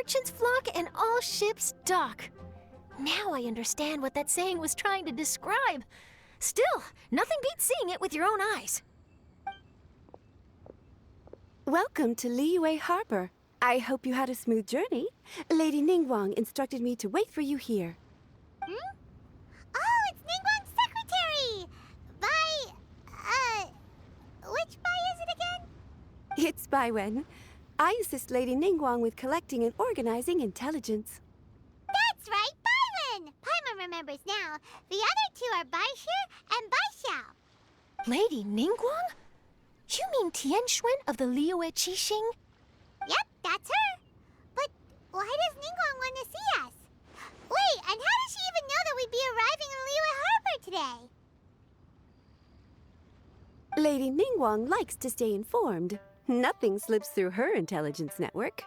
merchants flock and all ships dock. Now I understand what that saying was trying to describe. Still, nothing beats seeing it with your own eyes. Welcome to Liyue Harbor. I hope you had a smooth journey. Lady Ningguang instructed me to wait for you here. Hmm? Oh, it's Ningguang's secretary! Which Bai is it again? It's Baiwen. I assist Lady Ningguang with collecting and organizing intelligence. That's right, Baiwen! Paimon remembers now. The other two are Baishir and Baishao. Lady Ningguang? You mean Tianxuan of the Liyue Qixing? Yep, that's her. But why does Ningguang want to see us? Wait, and how does she even know that we'd be arriving in Liyue Harbor today? Lady Ningguang likes to stay informed. Nothing slips through her intelligence network.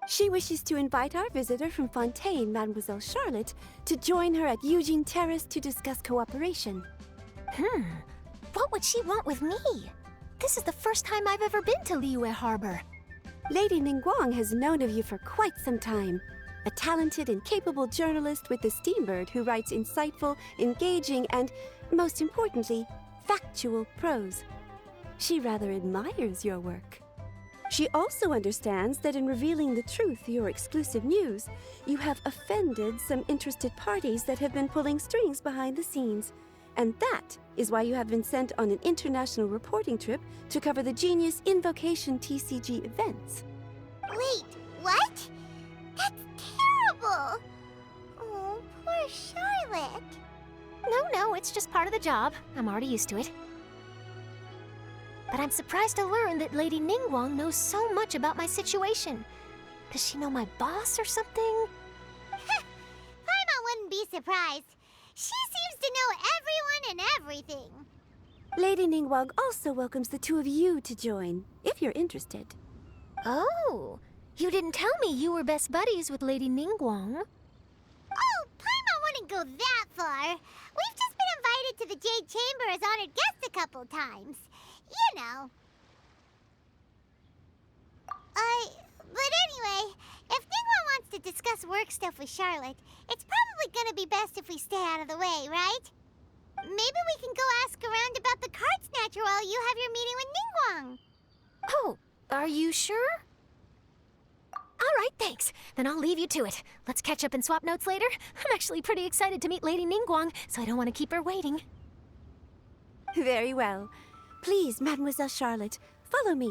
She wishes to invite our visitor from Fontaine, Mademoiselle Charlotte, to join her at Eugene Terrace to discuss cooperation. What would she want with me? This is the first time I've ever been to Liyue Harbor. Lady Ningguang has known of you for quite some time. A talented and capable journalist with the Steambird who writes insightful, engaging, and, most importantly, factual prose. She rather admires your work. She also understands that in revealing the truth, your exclusive news, you have offended some interested parties that have been pulling strings behind the scenes. And that is why you have been sent on an international reporting trip to cover the Genius Invocation TCG events. Wait, what? That's terrible! Oh, poor Charlotte. No, it's just part of the job. I'm already used to it. But I'm surprised to learn that Lady Ningguang knows so much about my situation. Does she know my boss or something? Paimon wouldn't be surprised. She seems to know everyone and everything. Lady Ningguang also welcomes the two of you to join, if you're interested. Oh, you didn't tell me you were best buddies with Lady Ningguang. Oh, Paimon wouldn't go that far. We've just been invited to the Jade Chamber as honored guests a couple times. You know. But anyway, if Ningguang wants to discuss work stuff with Charlotte, it's probably gonna be best if we stay out of the way, right? Maybe we can go ask around about the card snatcher while you have your meeting with Ningguang. Oh, are you sure? All right, thanks. Then I'll leave you to it. Let's catch up and swap notes later. I'm actually pretty excited to meet Lady Ningguang, so I don't want to keep her waiting. Very well. Please, Mademoiselle Charlotte, follow me.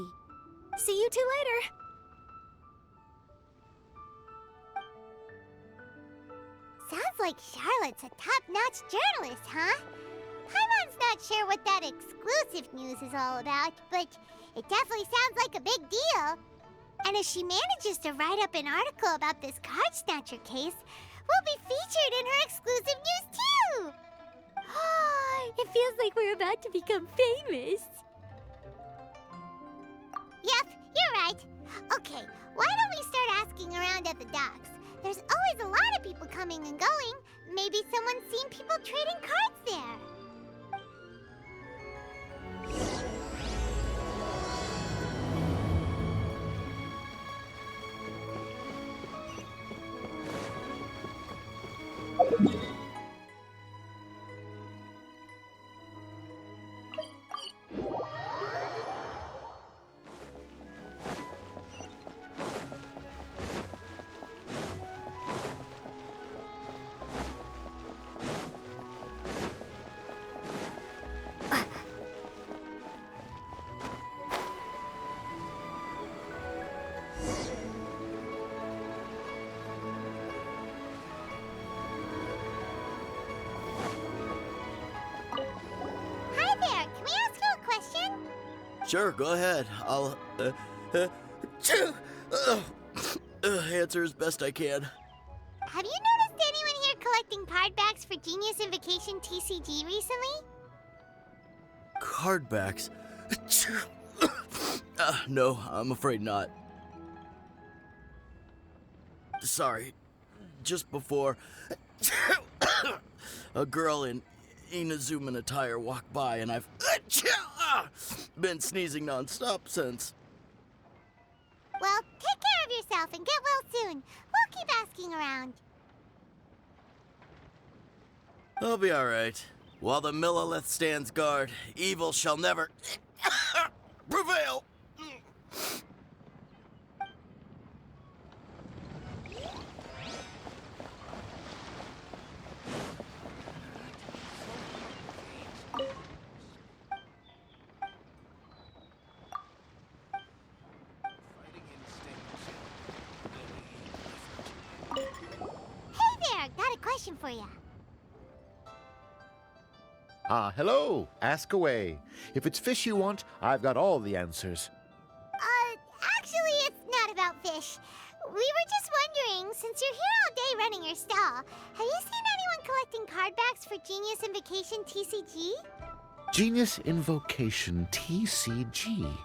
See you two later. Sounds like Charlotte's a top-notch journalist, huh? Paimon's not sure what that exclusive news is all about, but it definitely sounds like a big deal. And if she manages to write up an article about this card snatcher case, we'll be featured in her exclusive news too! It feels like we're about to become famous. Yep, you're right. Okay, why don't we start asking around at the docks? There's always a lot of people coming and going. Maybe someone's seen people trading cards there. Hi there, can we ask you a question? Sure, go ahead. I'll answer as best I can. Have you noticed anyone here collecting card backs for Genius Invocation TCG recently? Card backs? No, I'm afraid not. Sorry. Just before, a girl in Inazuman attire walked by, and I've been sneezing nonstop since. Well, take care of yourself and get well soon. We'll keep asking around. I'll be alright. While the Millilith stands guard, evil shall never prevail. Hey there, got a question for you. Hello. Ask away. If it's fish you want, I've got all the answers. Actually, it's not about fish. We were just wondering, since you're here all day running your stall, have you seen anyone collecting card backs for Genius Invocation TCG? Genius Invocation TCG.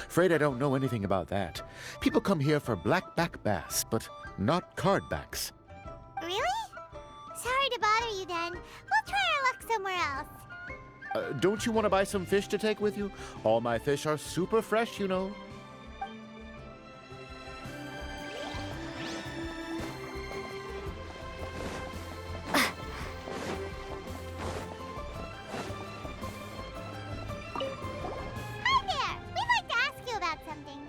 Afraid I don't know anything about that. People come here for blackback bass, but not card backs. Really? Sorry to bother you then. We'll try our luck somewhere else. Don't you want to buy some fish to take with you? All my fish are super fresh, you know. Hi there! We'd like to ask you about something.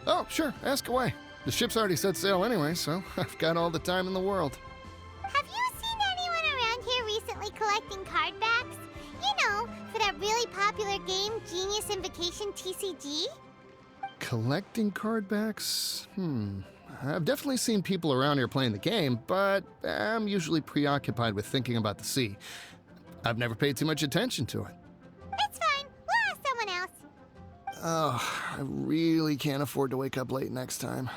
Oh, sure, ask away. The ship's already set sail anyway, so I've got all the time in the world. Have you seen anyone around here recently collecting card backs? You know, for that really popular game, Genius Invocation TCG? Collecting card backs? I've definitely seen people around here playing the game, but I'm usually preoccupied with thinking about the sea. I've never paid too much attention to it. It's fine. We'll ask someone else. Oh, I really can't afford to wake up late next time.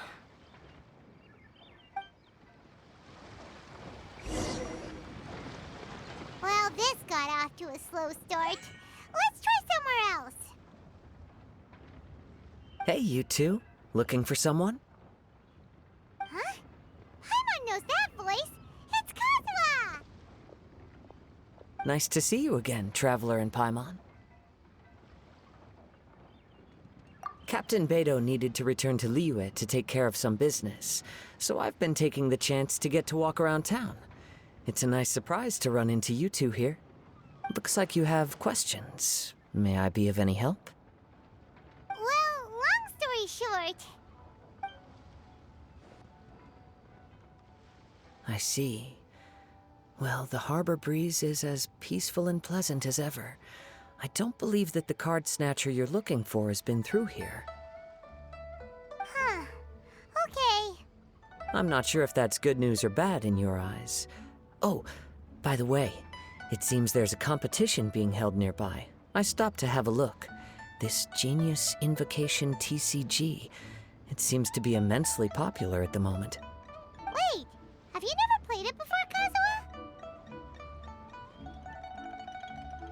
Well, this got off to a slow start. Let's try somewhere else. Hey, you two. Looking for someone? Huh? Paimon knows that voice. It's Kazuha! Nice to see you again, Traveler and Paimon. Captain Beidou needed to return to Liyue to take care of some business, so I've been taking the chance to get to walk around town. It's a nice surprise to run into you two here. Looks like you have questions. May I be of any help? Well, long story short, I see. Well, the harbor breeze is as peaceful and pleasant as ever. I don't believe that the card snatcher you're looking for has been through here. huh. Okay. I'm not sure if that's good news or bad in your eyes. Oh, by the way, it seems there's a competition being held nearby. I stopped to have a look. This Genius Invocation TCG. It seems to be immensely popular at the moment. Wait, have you never played it before, Kazuha?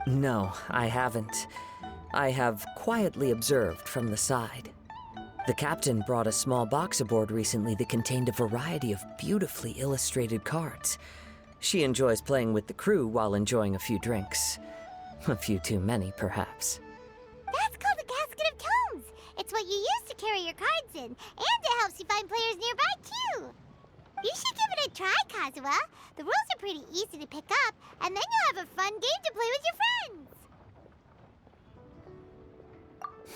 No, I haven't. I have quietly observed from the side. The captain brought a small box aboard recently that contained a variety of beautifully illustrated cards. She enjoys playing with the crew while enjoying a few drinks. A few too many, perhaps. That's called the Casket of Tomes. It's what you use to carry your cards in, and it helps you find players nearby, too. You should give it a try, Kazuha. The rules are pretty easy to pick up, and then you'll have a fun game to play with your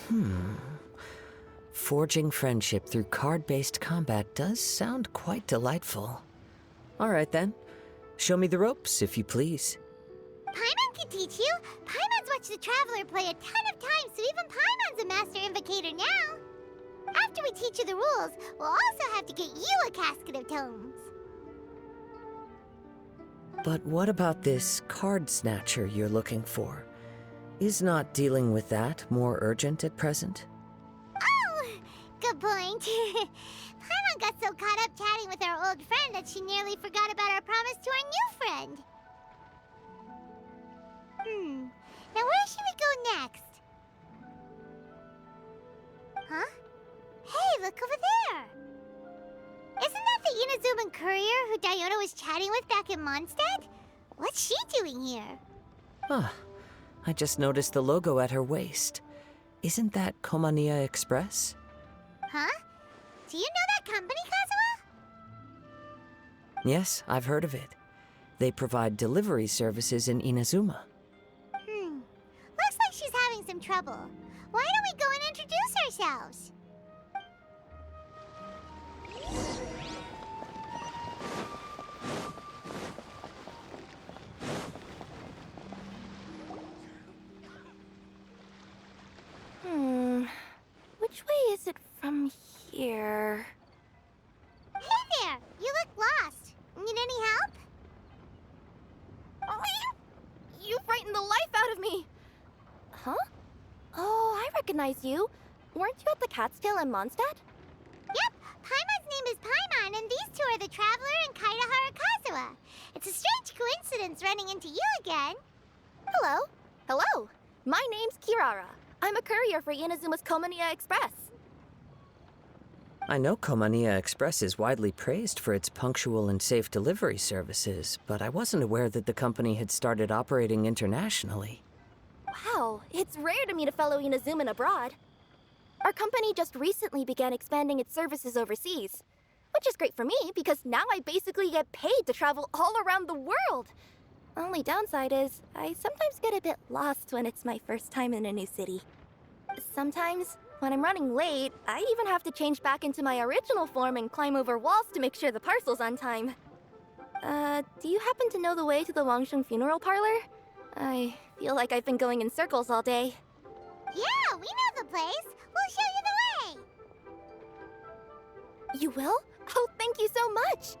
friends. Forging friendship through card-based combat does sound quite delightful. All right, then. Show me the ropes, if you please. Paimon can teach you. Paimon's watched the Traveler play a ton of times, so even Paimon's a master invocator now. After we teach you the rules, we'll also have to get you a Casket of Tomes. But what about this card snatcher you're looking for? Is not dealing with that more urgent at present? Oh, good point. Paimon got so caught up chatting with our old friend that she nearly forgot about our promise to our new friend. Now where should we go next? Huh? Hey, look over there! Isn't that the Inazuman courier who Diona was chatting with back in Mondstadt? What's she doing here? Ah, I just noticed the logo at her waist. Isn't that Komania Express? Huh? Do you know that company, Kazuha? Yes, I've heard of it. They provide delivery services in Inazuma. Looks like she's having some trouble. Why don't we go and introduce ourselves? Which way is it from here? Hey there! You look lost. Need any help? You frightened the life out of me! Huh? Oh, I recognize you. Weren't you at the Cat's-Tail in Mondstadt? Yep, Paimon's name is Paimon, and these two are the Traveler and Kaitahara Kazuha. It's a strange coincidence running into you again. Hello. Hello. My name's Kirara. I'm a courier for Inazuma's Komania Express. I know Komania Express is widely praised for its punctual and safe delivery services, but I wasn't aware that the company had started operating internationally. Wow, it's rare to meet a fellow Inazuman abroad. Our company just recently began expanding its services overseas, which is great for me because now I basically get paid to travel all around the world. Only downside is I sometimes get a bit lost when it's my first time in a new city. Sometimes, when I'm running late, I even have to change back into my original form and climb over walls to make sure the parcel's on time. Do you happen to know the way to the Wangsheng funeral parlor? I feel like I've been going in circles all day. Yeah, we know the place. We'll show you the way. You will? Oh, thank you so much!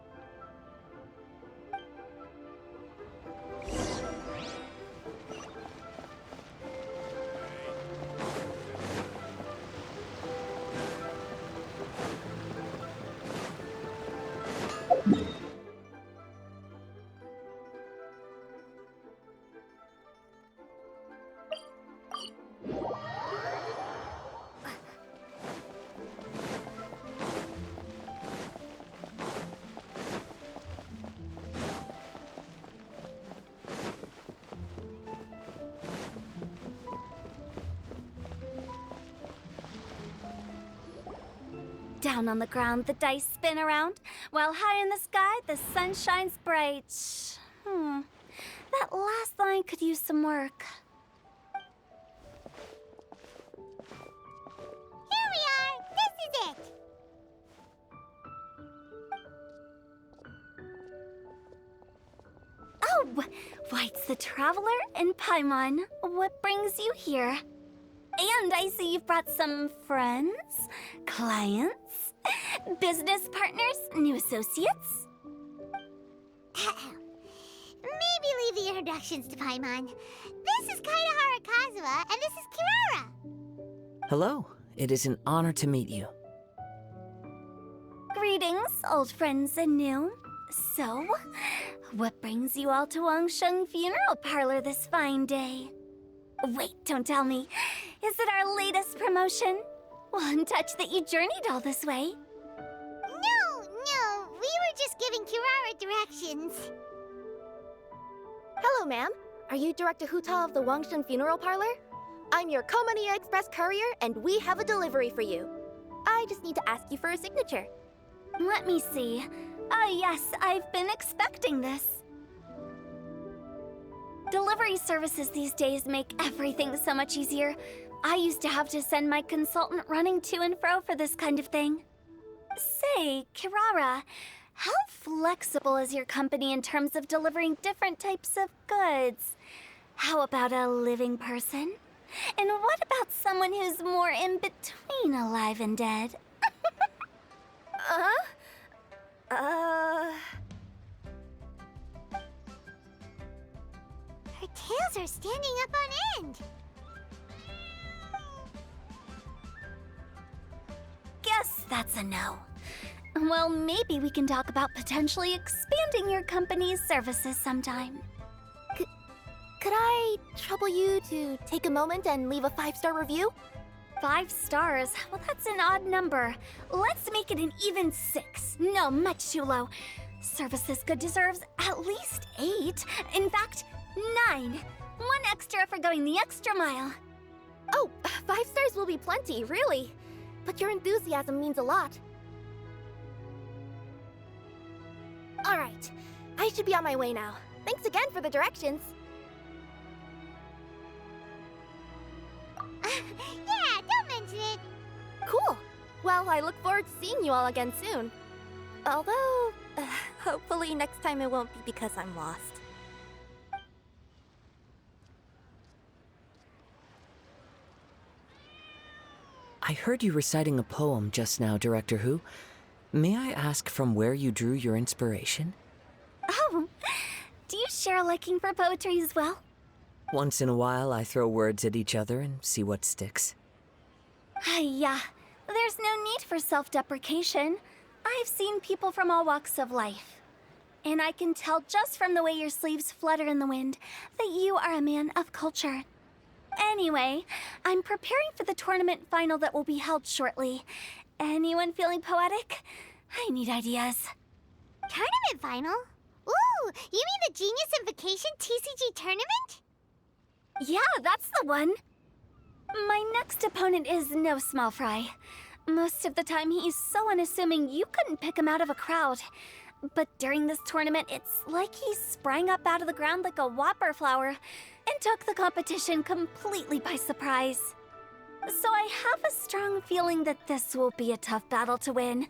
Down on the ground, the dice spin around, while high in the sky, the sun shines bright. That last line could use some work. Here we are. This is it. Oh, why, it's the Traveler and Paimon. What brings you here? And I see you've brought some friends, clients, business partners, new associates. Maybe leave the introductions to Paimon. This is Kaitahara Kazuha, and this is Kirara. Hello, it is an honor to meet you. Greetings, old friends and new. So, what brings you all to Wangsheng Funeral Parlor this fine day? Wait, don't tell me. Is it our latest promotion? One touch that you journeyed all this way? No, we were just giving Kirara directions. Hello, ma'am. Are you Director Huta of the Wangsheng Funeral Parlor? I'm your Komania Express courier, and we have a delivery for you. I just need to ask you for a signature. Let me see. Ah, yes, I've been expecting this. Delivery services these days make everything so much easier. I used to have to send my consultant running to and fro for this kind of thing. Say, Kirara, how flexible is your company in terms of delivering different types of goods? How about a living person? And what about someone who's more in between alive and dead? Her tails are standing up on end. Guess that's a no. Well, maybe we can talk about potentially expanding your company's services sometime. Could I trouble you to take a moment and leave a 5-star review? 5 stars? Well, that's an odd number. Let's make it an even 6. No, much too low. Service this good deserves at least 8. In fact, 9. 1 extra for going the extra mile. Oh, 5 stars will be plenty, really. But your enthusiasm means a lot. Alright, I should be on my way now. Thanks again for the directions. Yeah, don't mention it. Cool. Well, I look forward to seeing you all again soon. Although, hopefully next time it won't be because I'm lost. I heard you reciting a poem just now, Director Who. May I ask from where you drew your inspiration? Oh, do you share a liking for poetry as well? Once in a while, I throw words at each other and see what sticks. Yeah, there's no need for self-deprecation. I've seen people from all walks of life. And I can tell just from the way your sleeves flutter in the wind that you are a man of culture. Anyway, I'm preparing for the tournament final that will be held shortly. Anyone feeling poetic? I need ideas. Tournament final? Ooh, you mean the Genius Invocation TCG tournament? Yeah, that's the one. My next opponent is no small fry. Most of the time, he's so unassuming you couldn't pick him out of a crowd. But during this tournament, it's like he sprang up out of the ground like a whopper flower and took the competition completely by surprise. So I have a strong feeling that this will be a tough battle to win.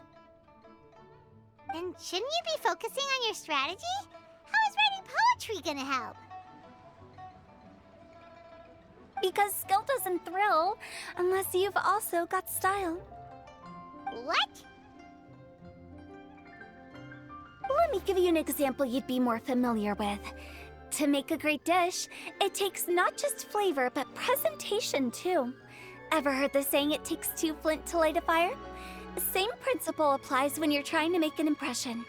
And shouldn't you be focusing on your strategy? How is writing poetry gonna help? Because skill doesn't thrill unless you've also got style. What? Let me give you an example you'd be more familiar with. To make a great dish, it takes not just flavor, but presentation too. Ever heard the saying, it takes 2 flint to light a fire? The same principle applies when you're trying to make an impression.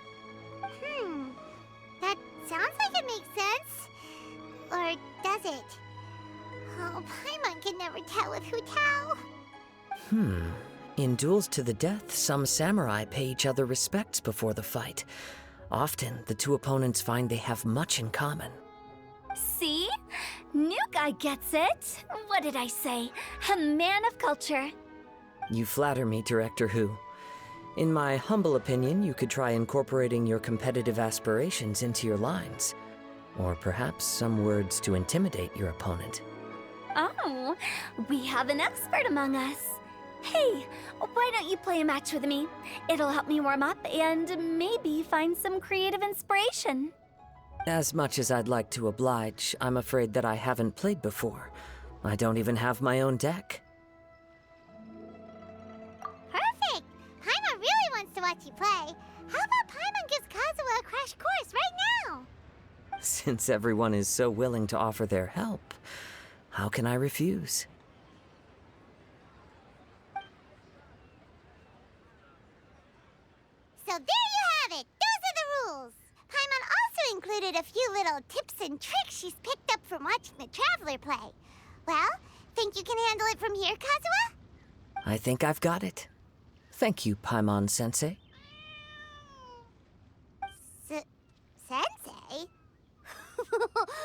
That sounds like it makes sense. Or does it? Oh, Paimon can never tell with Hu Tao. In duels to the death, some samurai pay each other respects before the fight. Often, the two opponents find they have much in common. See? New guy gets it. What did I say? A man of culture. You flatter me, Director Who. In my humble opinion, you could try incorporating your competitive aspirations into your lines. Or perhaps some words to intimidate your opponent. Oh, we have an expert among us. Hey, why don't you play a match with me? It'll help me warm up and maybe find some creative inspiration. As much as I'd like to oblige, I'm afraid that I haven't played before. I don't even have my own deck. Perfect! Paimon really wants to watch you play. How about Paimon gives Kazuha a crash course right now? Since everyone is so willing to offer their help, how can I refuse? So there you have it! Those are the rules! Paimon also included a few little tips and tricks she's picked up from watching the Traveler play. Well, think you can handle it from here, Kazuha? I think I've got it. Thank you, Paimon-sensei. Sensei?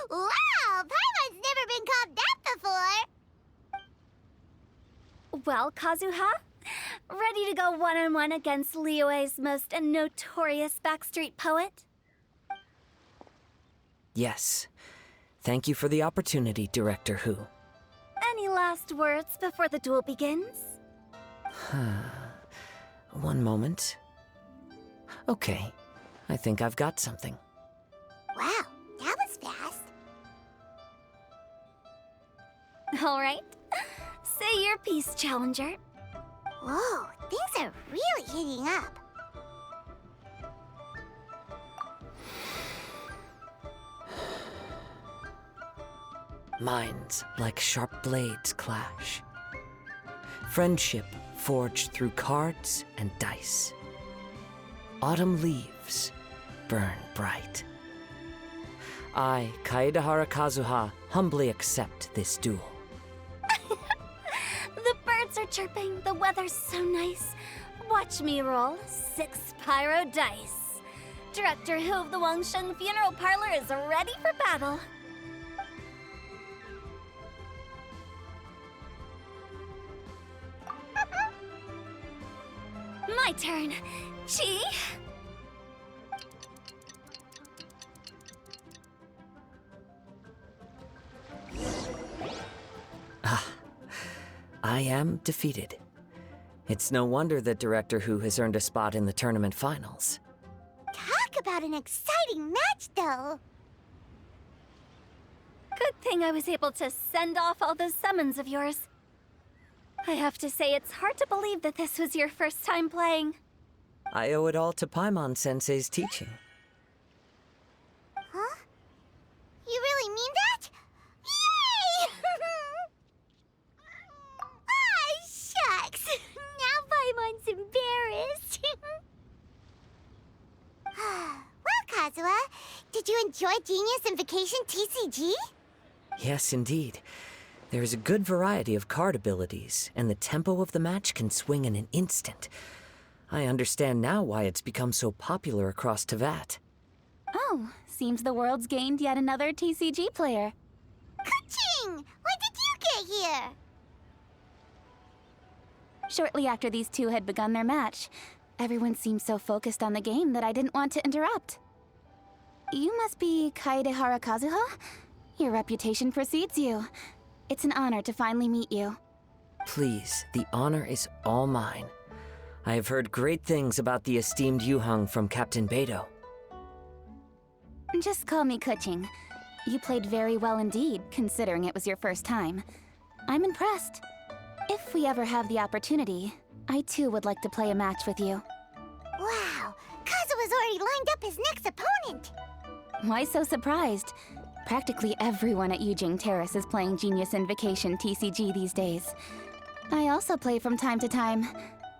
Wow! Paimon's never been called that before! Well, Kazuha, ready to go one-on-one against Liyue's most notorious backstreet poet? Yes. Thank you for the opportunity, Director Who. Any last words before the duel begins? One moment. Okay, I think I've got something. Wow, that was fast. All right. Say your piece, Challenger. Whoa, things are really heating up. Minds like sharp blades clash. Friendship forged through cards and dice. Autumn leaves burn bright. I, Kaedahara Kazuha, humbly accept this duel. The birds are chirping, the weather's so nice. Watch me roll 6 pyro dice. Director Who of the Wangsheng Funeral Parlor is ready for battle. My turn. Chi? I am defeated. It's no wonder that Director Hu has earned a spot in the tournament finals. Talk about an exciting match, though. Good thing I was able to send off all those summons of yours. I have to say, it's hard to believe that this was your first time playing. I owe it all to Paimon-sensei's teaching. Huh? You really mean that? Yay! Ah, shucks. Now Paimon's embarrassed. Well, Kazuha, did you enjoy Genius Invocation TCG? Yes, indeed. There is a good variety of card abilities, and the tempo of the match can swing in an instant. I understand now why it's become so popular across Teyvat. Oh, seems the world's gained yet another TCG player. Ka-ching! When did you get here? Shortly after these two had begun their match, everyone seemed so focused on the game that I didn't want to interrupt. You must be Kaedehara Kazuha? Your reputation precedes you. It's an honor to finally meet you. Please, the honor is all mine. I have heard great things about the esteemed Yuheng from Captain Beidou. Just call me Kuching. You played very well indeed, considering it was your first time. I'm impressed. If we ever have the opportunity, I too would like to play a match with you. Wow, Kazuha's already lined up his next opponent. Why so surprised? Practically everyone at Yujing Terrace is playing Genius Invocation TCG these days. I also play from time to time,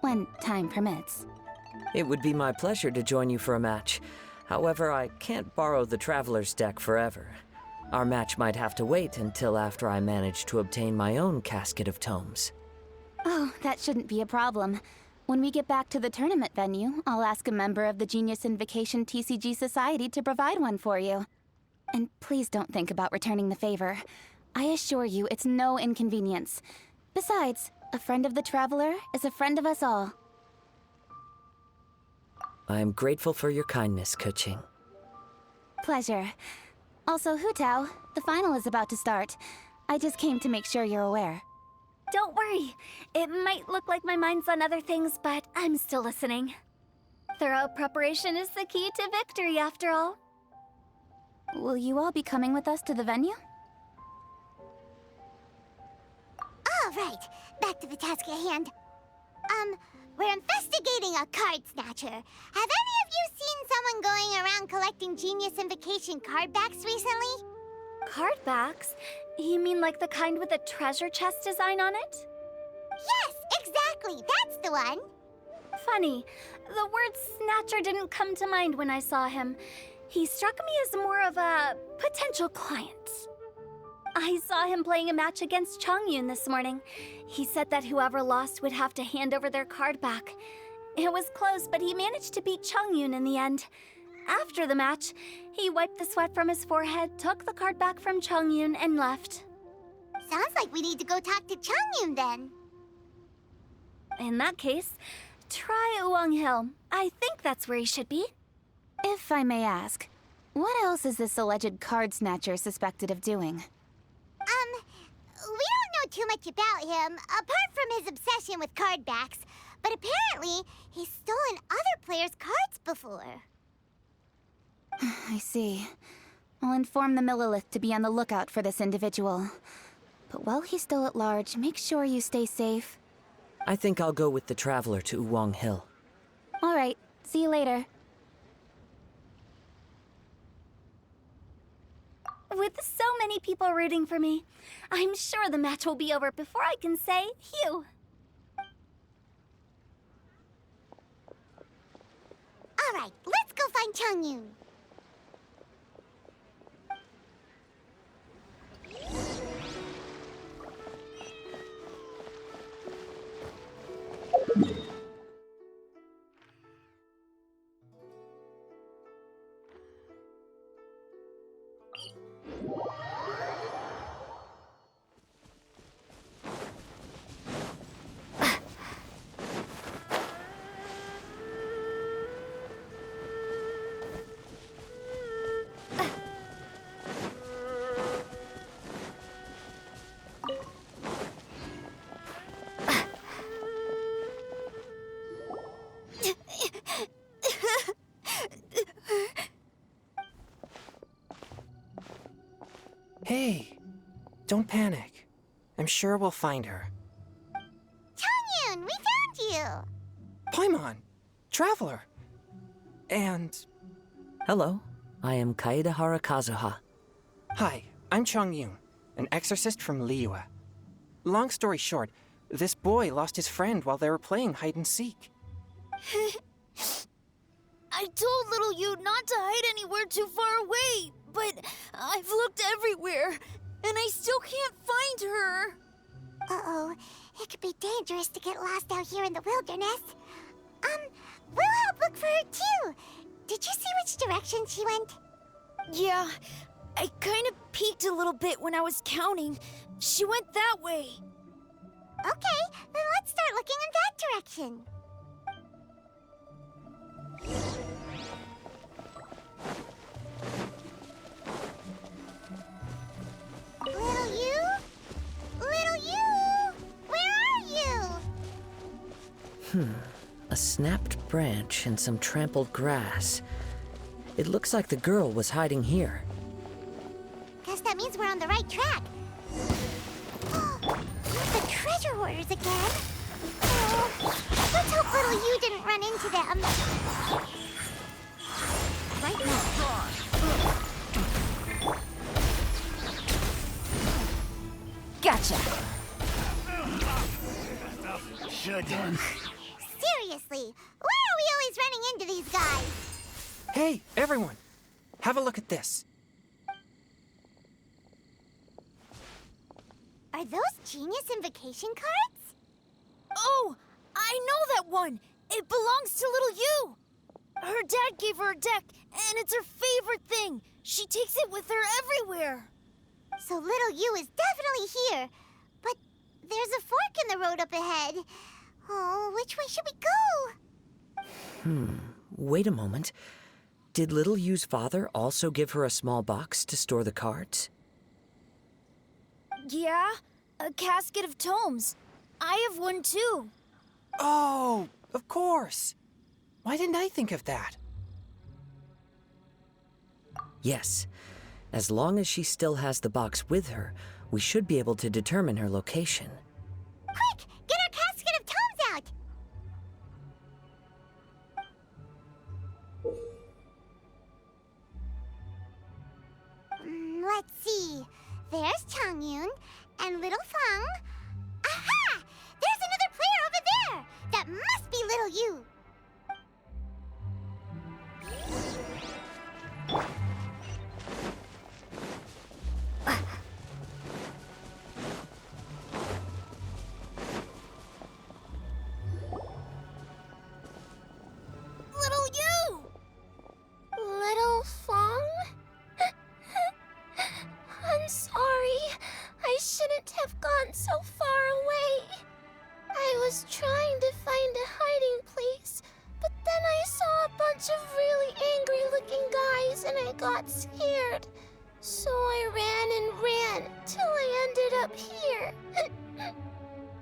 when time permits. It would be my pleasure to join you for a match. However, I can't borrow the Traveler's deck forever. Our match might have to wait until after I manage to obtain my own casket of tomes. Oh, that shouldn't be a problem. When we get back to the tournament venue, I'll ask a member of the Genius Invocation TCG Society to provide one for you. And please don't think about returning the favor. I assure you it's no inconvenience. Besides, a friend of the Traveler is a friend of us all. I am grateful for your kindness, Kuching. Pleasure. Also, Hutao, the final is about to start. I just came to make sure you're aware. Don't worry. It might look like my mind's on other things, but I'm still listening. Thorough preparation is the key to victory, after all. Will you all be coming with us to the venue? All right, back to the task at hand. We're investigating a card snatcher. Have any of you seen someone going around collecting Genius Invocation card backs recently? Card backs? You mean like the kind with a treasure chest design on it? Yes, exactly, that's the one. Funny, the word snatcher didn't come to mind when I saw him. He struck me as more of a potential client. I saw him playing a match against Chongyun this morning. He said that whoever lost would have to hand over their card back. It was close, but he managed to beat Chongyun in the end. After the match, he wiped the sweat from his forehead, took the card back from Chongyun, and left. Sounds like we need to go talk to Chongyun then. In that case, try Uwang Hill. I think that's where he should be. If I may ask, what else is this alleged card snatcher suspected of doing? We don't know too much about him, apart from his obsession with card backs. But apparently, he's stolen other players' cards before. I see. I'll inform the Millilith to be on the lookout for this individual. But while he's still at large, make sure you stay safe. I think I'll go with the Traveler to Uwang Hill. All right, see you later. With so many people rooting for me, I'm sure the match will be over before I can say phew. All right, let's go find Chongyun. Hey, don't panic. I'm sure we'll find her. Changyun, we found you! Paimon, Traveler. And... Hello, I am Kaedehara Kazuha. Hi, I'm Changyun, an exorcist from Liyue. Long story short, this boy lost his friend while they were playing hide and seek. I told little you not to hide anywhere too far away, but I've looked everywhere, and I still can't find her. Uh-oh, it could be dangerous to get lost out here in the wilderness. We'll help look for her too. Did you see which direction she went? Yeah, I kind of peeked a little bit when I was counting. She went that way. Okay, then let's start looking in that direction. Little you? Little you? Where are you? A snapped branch and some trampled grass. It looks like the girl was hiding here. Guess that means we're on the right track. The treasure hoarders again. Oh, let's hope little you didn't run into them. Right now. Gotcha. Seriously, why are we always running into these guys? Hey, everyone! Have a look at this. Are those Genius Invocation cards? Oh, I know that one. It belongs to little you. Her dad gave her a deck, and it's her favorite thing. She takes it with her everywhere. So little you is definitely here. But there's a fork in the road up ahead. Oh, which way should we go? Wait a moment. Did little Yu's father also give her a small box to store the cards? Yeah, a casket of tomes. I have one too. Oh, of course! Why didn't I think of that? Yes. As long as she still has the box with her, we should be able to determine her location. Quick, get our casket of tomes out! Let's see. There's Changyun and little Feng. Aha! There's another player over there! That must be little you. Little you! Little Fong? I'm sorry. I shouldn't have gone so far away. I was trying to find a hiding place, but then I saw a bunch of really angry-looking guys and I got scared. So I ran and ran till I ended up here.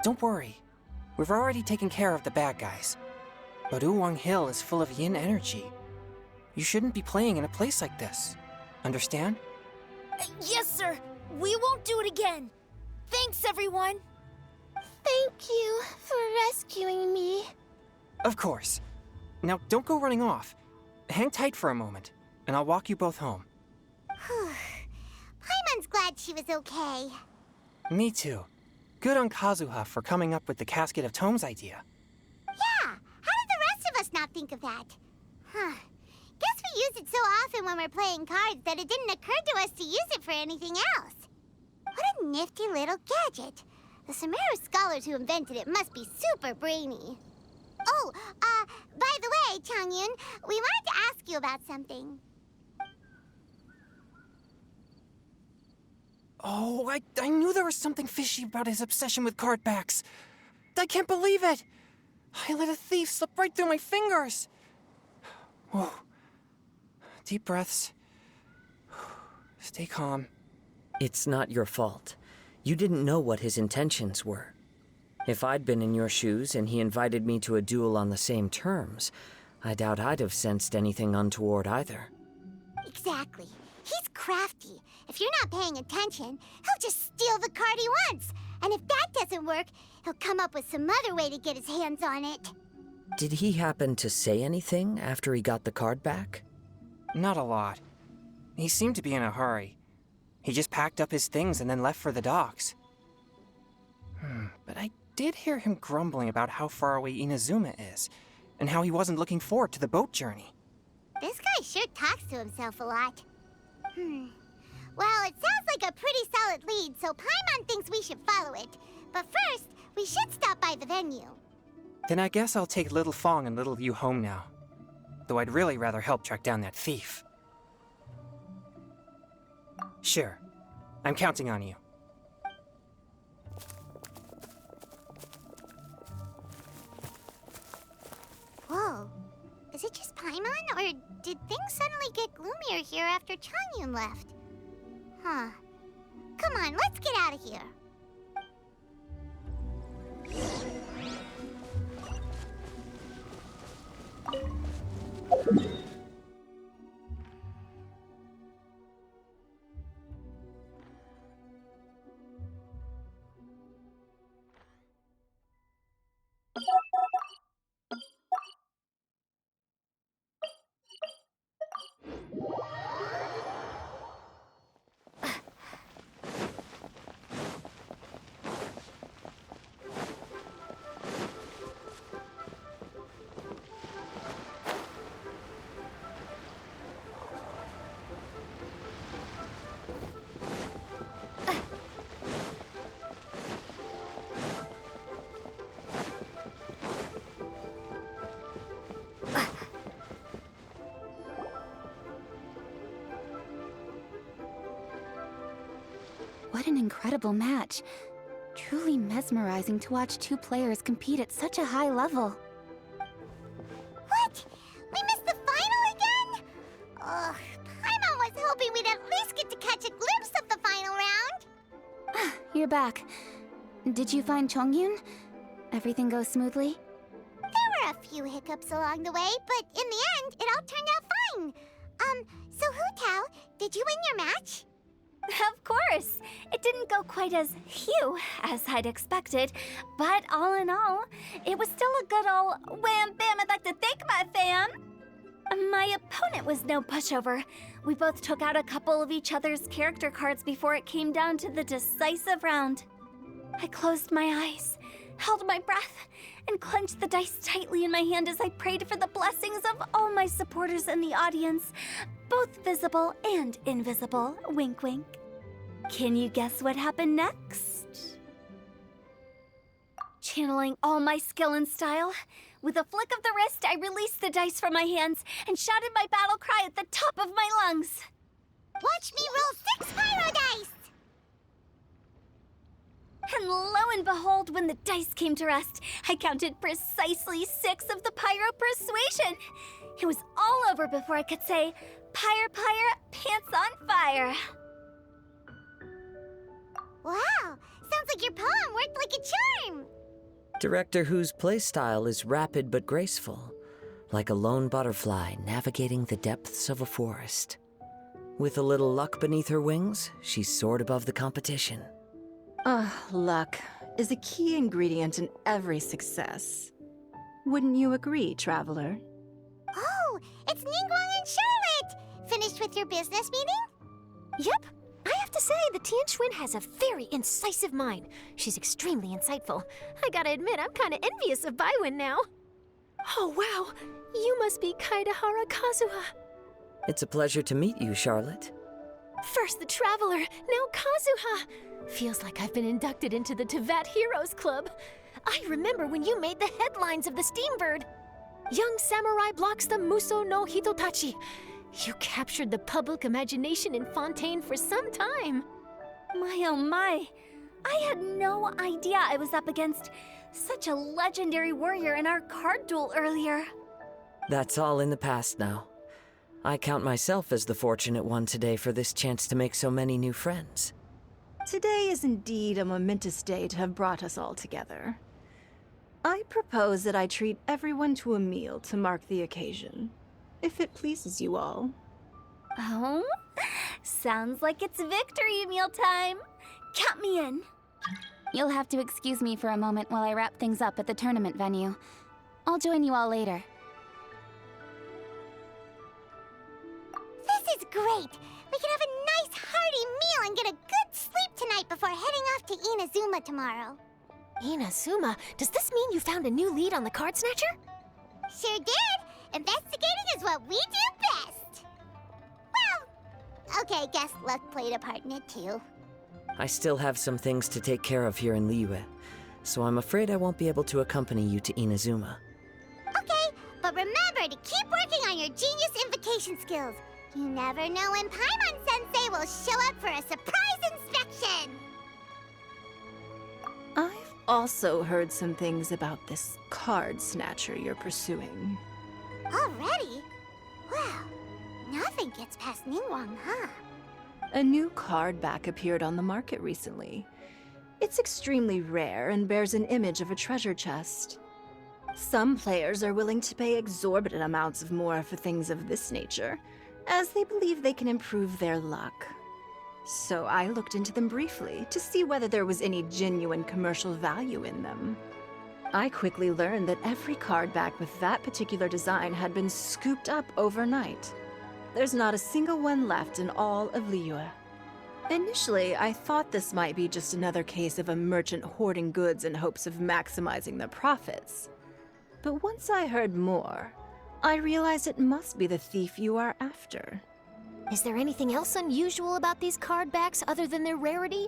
Don't worry. We've already taken care of the bad guys. But Uwang Hill is full of yin energy. You shouldn't be playing in a place like this. Understand? Yes, sir. We won't do it again. Thanks, everyone. Thank you for rescuing me. Of course. Now, don't go running off. Hang tight for a moment, and I'll walk you both home. Paimon's glad she was okay. Me too. Good on Kazuha for coming up with the Casket of Tomes idea. Yeah, how did the rest of us not think of that? Huh. Guess we use it so often when we're playing cards that it didn't occur to us to use it for anything else. What a nifty little gadget. The Sumeru scholars who invented it must be super brainy. Oh, by the way, Changyun, we wanted to ask you about something. Oh, I knew there was something fishy about his obsession with card backs. I can't believe it! I let a thief slip right through my fingers! Whoa. Deep breaths. Stay calm. It's not your fault. You didn't know what his intentions were. If I'd been in your shoes and he invited me to a duel on the same terms, I doubt I'd have sensed anything untoward either. Exactly. He's crafty. If you're not paying attention, he'll just steal the card he wants. And if that doesn't work, he'll come up with some other way to get his hands on it. Did he happen to say anything after he got the card back? Not a lot. He seemed to be in a hurry. He just packed up his things and then left for the docks. But I did hear him grumbling about how far away Inazuma is, and how he wasn't looking forward to the boat journey. This guy sure talks to himself a lot. Well, it sounds like a pretty solid lead, so Paimon thinks we should follow it. But first, we should stop by the venue. Then I guess I'll take Little Fong and Little Liyue home now. Though I'd really rather help track down that thief. Sure. I'm counting on you. Whoa. Is it just Paimon, or did things suddenly get gloomier here after Changyun left? Huh. Come on, let's get out of here. What an incredible match. Truly mesmerizing to watch two players compete at such a high level. What? We missed the final again? Ugh, Paimon was hoping we'd at least get to catch a glimpse of the final round. You're back. Did you find Chongyun? Everything goes smoothly? There were a few hiccups along the way, but in the end, it all turned out fine. So Hu Tao, did you win your match? Of course! It didn't go quite as phew as I'd expected, but all in all, it was still a good ol' wham bam. I'd like to thank my fam! My opponent was no pushover. We both took out a couple of each other's character cards before it came down to the decisive round. I closed my eyes, held my breath, and clenched the dice tightly in my hand as I prayed for the blessings of all my supporters in the audience, both visible and invisible. Wink, wink. Can you guess what happened next? Channeling all my skill and style, with a flick of the wrist, I released the dice from my hands and shouted my battle cry at the top of my lungs. Watch me roll 6 pyro dice! And lo and behold, when the dice came to rest, I counted precisely 6 of the pyro persuasion. It was all over before I could say, "Pyre, pyre, pants on fire." Wow, sounds like your poem worked like a charm. Director Who's playstyle is rapid but graceful, like a lone butterfly navigating the depths of a forest. With a little luck beneath her wings, she soared above the competition. Luck is a key ingredient in every success. Wouldn't you agree, Traveler? Oh, it's Ningguang and Charlotte! Finished with your business meeting? Yep. I have to say, the Tianquan has a very incisive mind. She's extremely insightful. I gotta admit, I'm kinda envious of Baiwen now. Oh, wow. You must be Kaidahara Kazuha. It's a pleasure to meet you, Charlotte. First the Traveler, now Kazuha. Feels like I've been inducted into the Tevat Heroes Club. I remember when you made the headlines of the Steambird. Young samurai blocks the Muso no Hitotachi. You captured the public imagination in Fontaine for some time. My oh my, I had no idea I was up against such a legendary warrior in our card duel earlier. That's all in the past now. I count myself as the fortunate one today for this chance to make so many new friends. Today is indeed a momentous day to have brought us all together. I propose that I treat everyone to a meal to mark the occasion, if it pleases you all. Oh, sounds like it's victory meal time. Count me in. You'll have to excuse me for a moment while I wrap things up at the tournament venue. I'll join you all later. This is great! We can have a nice hearty meal and get a good sleep tonight before heading off to Inazuma tomorrow. Inazuma, does this mean you found a new lead on the card snatcher? Sure did! Investigating is what we do best! Well, okay, guess luck played a part in it too. I still have some things to take care of here in Liyue, so I'm afraid I won't be able to accompany you to Inazuma. Okay, but remember to keep working on your genius invocation skills. You never know when Paimon-sensei will show up for a surprise inspection! I've also heard some things about this card snatcher you're pursuing. Already? Well, nothing gets past Ningguang, huh? A new card back appeared on the market recently. It's extremely rare and bears an image of a treasure chest. Some players are willing to pay exorbitant amounts of more for things of this nature, as they believe they can improve their luck. So I looked into them briefly to see whether there was any genuine commercial value in them. I quickly learned that every card back with that particular design had been scooped up overnight. There's not a single one left in all of Liyue. Initially, I thought this might be just another case of a merchant hoarding goods in hopes of maximizing their profits. But once I heard more, I realized it must be the thief you are after. Is there anything else unusual about these card backs other than their rarity?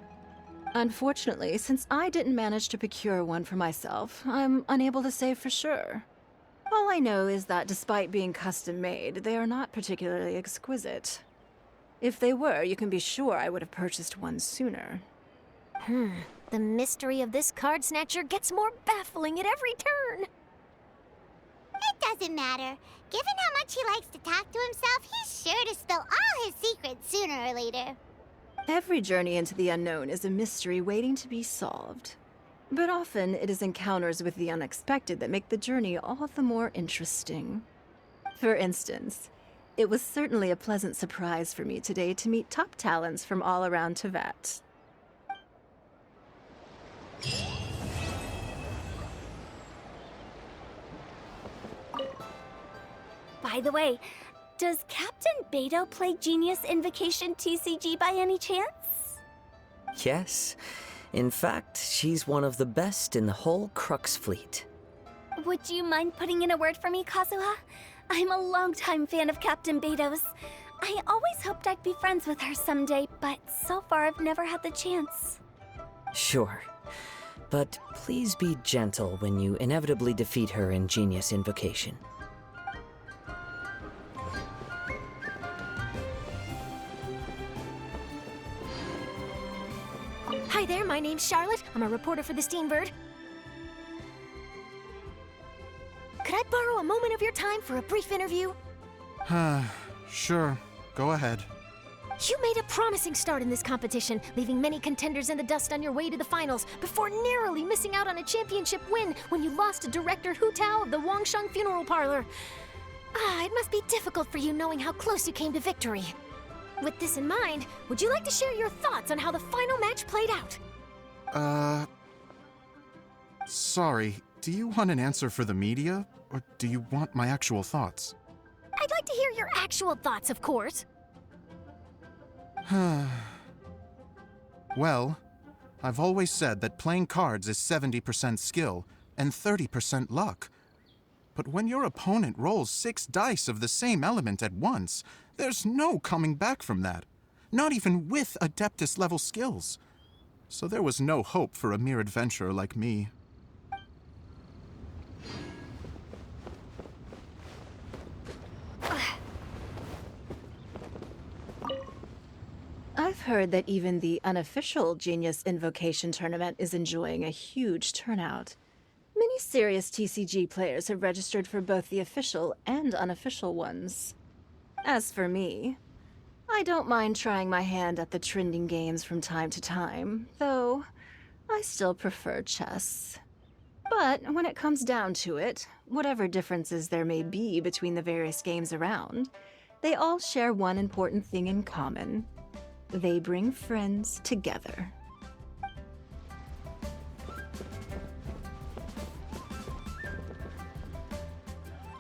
Unfortunately, since I didn't manage to procure one for myself, I'm unable to say for sure. All I know is that despite being custom-made, they are not particularly exquisite. If they were, you can be sure I would have purchased one sooner. The mystery of this card snatcher gets more baffling at every turn. It doesn't matter. Given how much he likes to talk to himself, he's sure to spill all his secrets sooner or later. Every journey into the unknown is a mystery waiting to be solved. But often it is encounters with the unexpected that make the journey all the more interesting. For instance, it was certainly a pleasant surprise for me today to meet top talents from all around Teyvat. By the way, does Captain Beto play Genius Invocation TCG by any chance? Yes. In fact, she's one of the best in the whole Crux fleet. Would you mind putting in a word for me, Kazuha? I'm a longtime fan of Captain Beto's. I always hoped I'd be friends with her someday, but so far I've never had the chance. Sure. But please be gentle when you inevitably defeat her in Genius Invocation. Hi there, my name's Charlotte. I'm a reporter for the Steambird. Could I borrow a moment of your time for a brief interview? Sure. Go ahead. You made a promising start in this competition, leaving many contenders in the dust on your way to the finals, before narrowly missing out on a championship win when you lost to director Hu Tao of the Wangsheng Funeral Parlor. It must be difficult for you knowing how close you came to victory. With this in mind, would you like to share your thoughts on how the final match played out? Sorry. Do you want an answer for the media, or do you want my actual thoughts? I'd like to hear your actual thoughts, of course. Well, I've always said that playing cards is 70% skill and 30% luck. But when your opponent rolls 6 dice of the same element at once, there's no coming back from that. Not even with Adeptus-level skills. So there was no hope for a mere adventurer like me. I've heard that even the unofficial Genius Invocation tournament is enjoying a huge turnout. Many serious TCG players have registered for both the official and unofficial ones. As for me, I don't mind trying my hand at the trending games from time to time, though I still prefer chess. But when it comes down to it, whatever differences there may be between the various games around, They all share one important thing in common. They bring friends together.